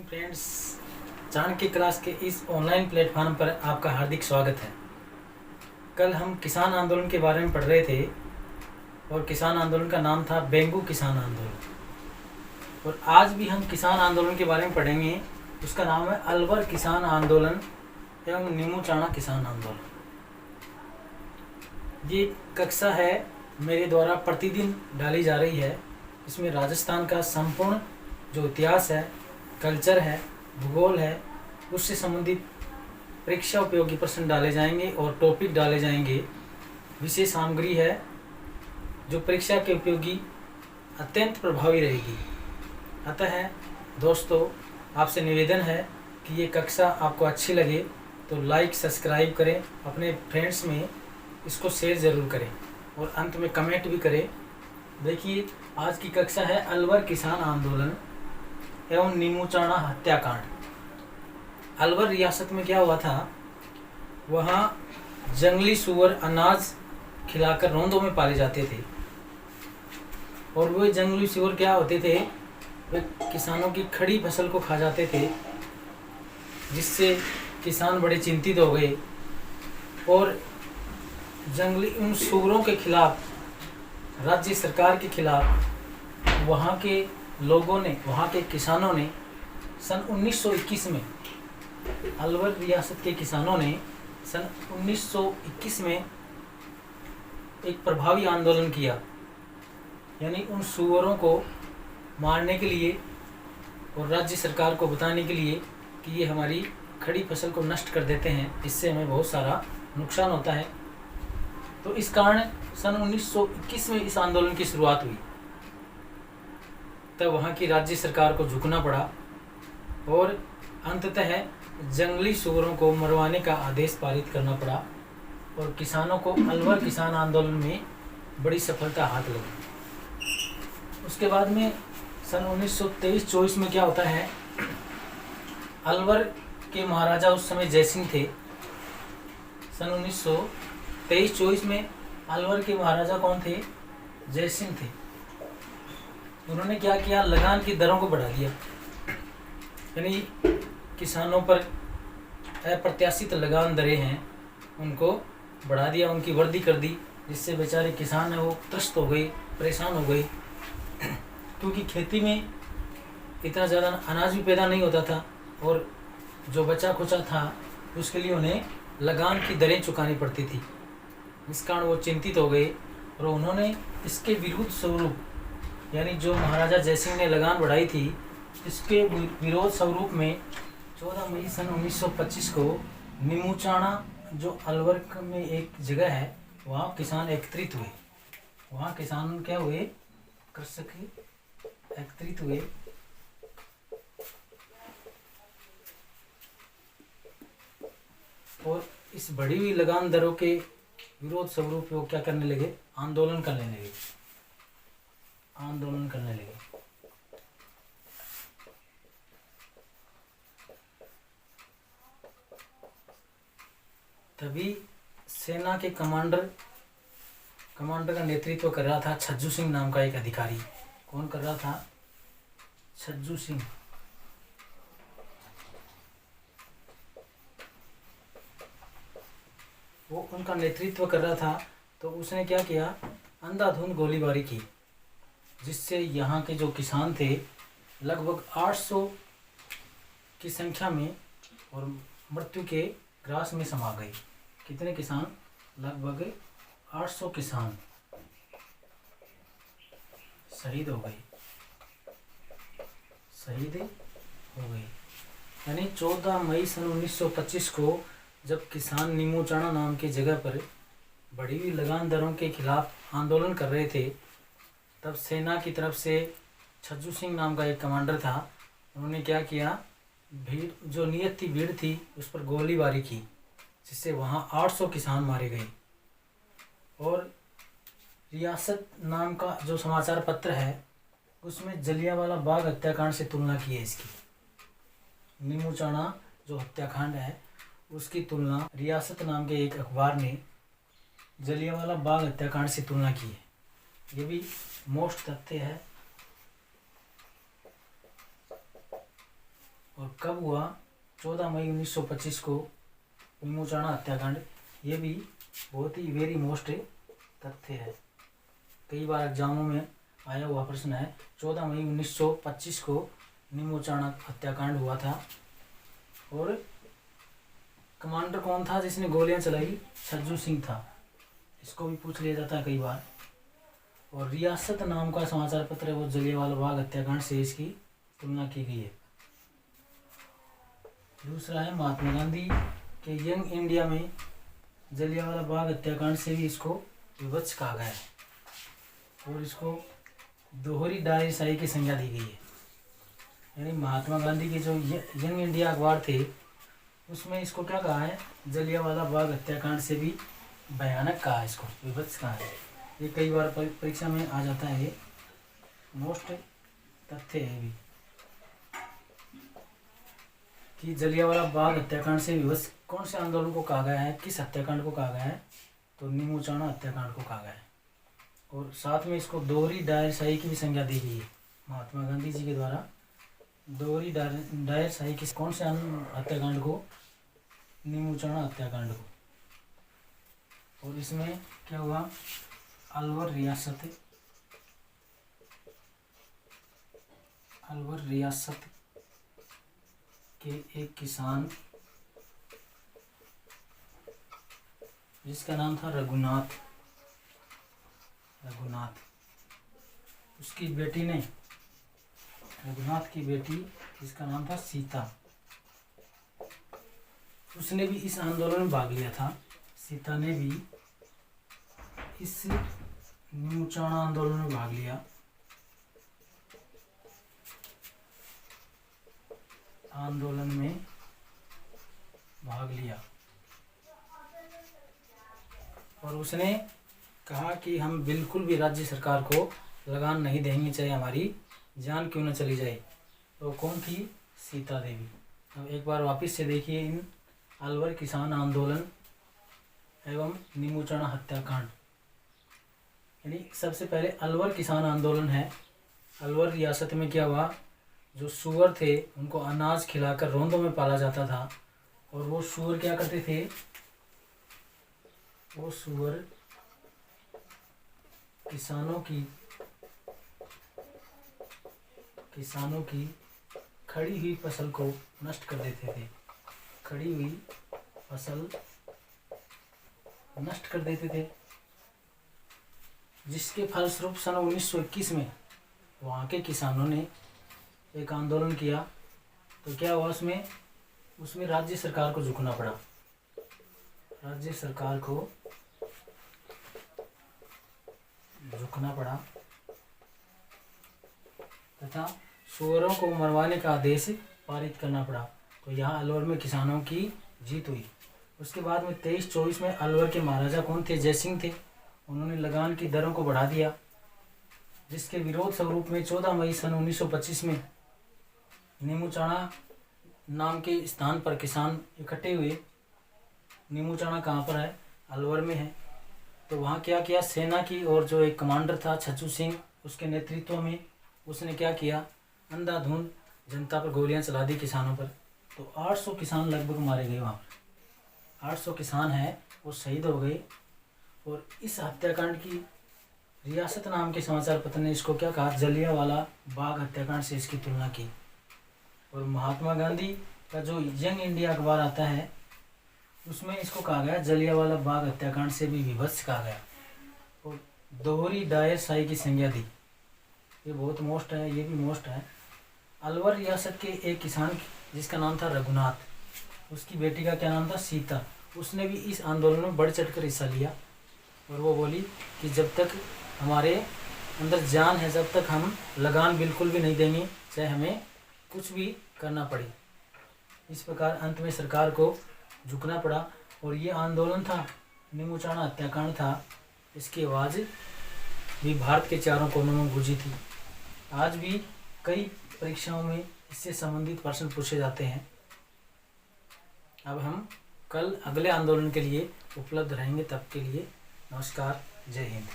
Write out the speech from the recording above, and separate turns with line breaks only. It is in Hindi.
फ्रेंड्स, चाणक्य क्लास के इस ऑनलाइन प्लेटफॉर्म पर आपका हार्दिक स्वागत है। कल हम किसान आंदोलन के बारे में पढ़ रहे थे और किसान आंदोलन का नाम था बेंगू किसान आंदोलन। और आज भी हम किसान आंदोलन के बारे में पढ़ेंगे। उसका नाम है अलवर किसान आंदोलन एवं नीमूचाणा किसान आंदोलन। ये कक्षा है मेरे द्वारा प्रतिदिन डाली जा रही है। इसमें राजस्थान का संपूर्ण जो इतिहास है, कल्चर है, भूगोल है, उससे संबंधित परीक्षा उपयोगी प्रश्न डाले जाएंगे और टॉपिक डाले जाएंगे। विशेष सामग्री है जो परीक्षा के उपयोगी अत्यंत प्रभावी रहेगी। अतः दोस्तों, आपसे निवेदन है कि ये कक्षा आपको अच्छी लगे तो लाइक सब्सक्राइब करें, अपने फ्रेंड्स में इसको शेयर ज़रूर करें और अंत में कमेंट भी करें। देखिए, आज की कक्षा है अलवर किसान आंदोलन एवं नीमूचाणा हत्याकांड। अलवर रियासत में क्या हुआ था, वहाँ जंगली सूअर अनाज खिलाकर रौंदों में पाले जाते थे और वो जंगली सूअर क्या होते थे, वे किसानों की खड़ी फसल को खा जाते थे, जिससे किसान बड़े चिंतित हो गए और जंगली उन सूअरों के खिलाफ, राज्य सरकार के खिलाफ वहाँ के लोगों ने, वहाँ के किसानों ने सन 1921 में, अलवर रियासत के किसानों ने सन 1921 में एक प्रभावी आंदोलन किया। यानी उन सूअरों को मारने के लिए और राज्य सरकार को बताने के लिए कि ये हमारी खड़ी फसल को नष्ट कर देते हैं, इससे हमें बहुत सारा नुकसान होता है। तो इस कारण सन 1921 में इस आंदोलन की शुरुआत हुई। तब वहाँ की राज्य सरकार को झुकना पड़ा और अंततः जंगली सूअरों को मरवाने का आदेश पारित करना पड़ा और किसानों को अलवर किसान आंदोलन में बड़ी सफलता हाथ लगी। उसके बाद में सन 1923-24 में क्या होता है, अलवर के महाराजा उस समय जयसिंह थे। सन 1923-24 में अलवर के महाराजा कौन थे? जयसिंह थे। उन्होंने क्या किया, लगान की दरों को बढ़ा दिया। यानी किसानों पर अप्रत्याशित लगान दरें हैं, उनको बढ़ा दिया, उनकी वर्दी कर दी, जिससे बेचारे किसान हैं वो त्रस्त हो गए, परेशान हो गए, क्योंकि खेती में इतना ज़्यादा अनाज भी पैदा नहीं होता था और जो बचा खुचा था उसके लिए उन्हें लगान की दरें चुकानी पड़ती थी। इस कारण वो चिंतित हो गए और उन्होंने इसके विरुद्ध स्वरूप, यानी जो महाराजा जयसिंह ने लगान बढ़ाई थी, इसके विरोध स्वरूप में 14 मई सन 1925 को नीमूचाणा, जो अलवर में एक जगह है, वहाँ किसान एकत्रित हुए। वहाँ किसान क्या हुए, कृषक एकत्रित हुए और इस बढ़ी हुई लगान दरों के विरोध स्वरूप वो क्या करने लगे, आंदोलन करने लगे। तभी सेना के कमांडर का नेतृत्व कर रहा था छज्जू सिंह नाम का एक अधिकारी। कौन कर रहा था? छज्जू सिंह। वो उनका नेतृत्व कर रहा था। तो उसने क्या किया, अंधाधुंध गोलीबारी की, जिससे यहाँ के जो किसान थे लगभग 800 की संख्या में और मृत्यु के ग्रास में समा गए। कितने किसान? लगभग 800 किसान शहीद हो गए। यानी 14 मई सन 1925 को जब किसान नीमूचाणा नाम की जगह पर बढ़ी हुई लगान दरों के खिलाफ आंदोलन कर रहे थे, तब सेना की तरफ से छज्जू सिंह नाम का एक कमांडर था। उन्होंने क्या किया, भीड़, जो नियत थी भीड़ थी, उस पर गोलीबारी की, जिससे वहाँ 800 किसान मारे गए। और रियासत नाम का जो समाचार पत्र है, उसमें जलियांवाला बाग हत्याकांड से तुलना की है इसकी। नीमूचाणा जो हत्याकांड है उसकी तुलना रियासत नाम के एक अखबार ने जलियांवाला बाग हत्याकांड से तुलना की है। ये भी मोस्ट तथ्य है। और कब हुआ, 14 मई 1925 को नीमूचाणा हत्याकांड। ये भी बहुत ही वेरी मोस्ट तथ्य है, कई बार एग्जामों में आया हुआ प्रश्न है। 14 मई 1925 को नीमूचाणा हत्याकांड हुआ था। और कमांडर कौन था जिसने गोलियां चलाई? छज्जू सिंह था। इसको भी पूछ लिया जाता है कई बार। और रियासत नाम का समाचार पत्र है, वो जलियांवाला बाग हत्याकांड से इसकी तुलना की गई है। दूसरा है महात्मा गांधी के यंग इंडिया में जलियांवाला बाग हत्याकांड से भी इसको विभत्स कहा गया है और इसको दोहरी डायरशाही की संज्ञा दी गई है। यानी महात्मा गांधी के जो यंग इंडिया अखबार थे उसमें इसको क्या कहा है? जलियांवाला बाग हत्याकांड से भी भयानक कहा है, इसको विभत्स कहा है। ये कई बार परीक्षा में आ जाता है, ये मोस्ट तथ्य है भी कि जलियांवाला बाग हत्याकांड से विभत्स कौन से आंदोलन को कहा गया है, किस हत्याकांड को कहा गया है? तो नीमूचाणा हत्याकांड को कहा गया है। और साथ में इसको दोहरी डायरशाही की भी संज्ञा दी गई है महात्मा गांधी जी के द्वारा। दोहरी डायरशाही की कौन से हत्याकांड को? नीमूचाणा हत्याकांड को। और इसमें क्या हुआ? अलवर रियासत के एक किसान जिसका नाम था रघुनाथ, उसकी बेटी ने, रघुनाथ की बेटी जिसका नाम था सीता, उसने भी इस आंदोलन में भाग लिया था। सीता ने भी इस नीमूचाणा आंदोलन में भाग लिया। और उसने कहा कि हम बिल्कुल भी राज्य सरकार को लगान नहीं देंगे, चाहे हमारी जान क्यों न चली जाए। तो कौन थी? सीता देवी। अब एक बार वापस से देखिए इन अलवर किसान आंदोलन एवं नीमूचाणा हत्याकांड। यानी सबसे पहले अलवर किसान आंदोलन है। अलवर रियासत में क्या हुआ? जो सूअर थे उनको अनाज खिलाकर रोंदों में पाला जाता था और वो सूअर क्या करते थे? वो सूअर किसानों की खड़ी हुई फसल को नष्ट कर देते थे। खड़ी हुई फसल नष्ट कर देते थे, जिसके फलस्वरूप सन 1921 में वहाँ के किसानों ने एक आंदोलन किया। तो क्या हुआ? उसमें राज्य सरकार को झुकना पड़ा। राज्य सरकार को झुकना पड़ा तथा सूअरों को मरवाने का आदेश पारित करना पड़ा। तो यहाँ अलवर में किसानों की जीत हुई। उसके बाद में 23-24 में अलवर के महाराजा कौन थे? जयसिंह थे। उन्होंने लगान की दरों को बढ़ा दिया, जिसके विरोध स्वरूप में 14 मई सन 1925 में नीमूचाणा नाम के स्थान पर किसान इकट्ठे हुए। नीमूचाणा कहाँ पर है? अलवर में है। तो वहाँ क्या किया? सेना की और जो एक कमांडर था छज्जू सिंह, उसके नेतृत्व में उसने क्या किया? अंधाधुंध जनता पर गोलियां चला दी, किसानों पर। तो 800 किसान लगभग मारे गए। वहाँ पर 800 किसान हैं वो शहीद हो गए। और इस हत्याकांड की रियासत नाम के समाचार पत्र ने इसको क्या कहा? जलियांवाला बाग हत्याकांड से इसकी तुलना की। और महात्मा गांधी का जो यंग इंडिया अखबार आता है उसमें इसको कहा गया जलियांवाला बाग हत्याकांड से भी विभत्स कहा गया और दोहरी डायरशाही की संज्ञा दी। ये बहुत मोस्ट है, ये भी मोस्ट है। अलवर रियासत के एक किसान जिसका नाम था रघुनाथ, उसकी बेटी का क्या नाम था? सीता। उसने भी इस आंदोलन में बढ़ चढ़ कर हिस्सा लिया और वो बोली कि जब तक हमारे अंदर जान है, जब तक हम लगान बिल्कुल भी नहीं देंगे, चाहे हमें कुछ भी करना पड़े। इस प्रकार अंत में सरकार को झुकना पड़ा। और ये आंदोलन था, नीमूचाणा हत्याकांड था, इसकी आवाज़ भी भारत के चारों कोनों में गूंजी थी। आज भी कई परीक्षाओं में इससे संबंधित प्रश्न पूछे जाते हैं। अब हम कल अगले आंदोलन के लिए उपलब्ध रहेंगे। तब के लिए नमस्कार, जय हिंद।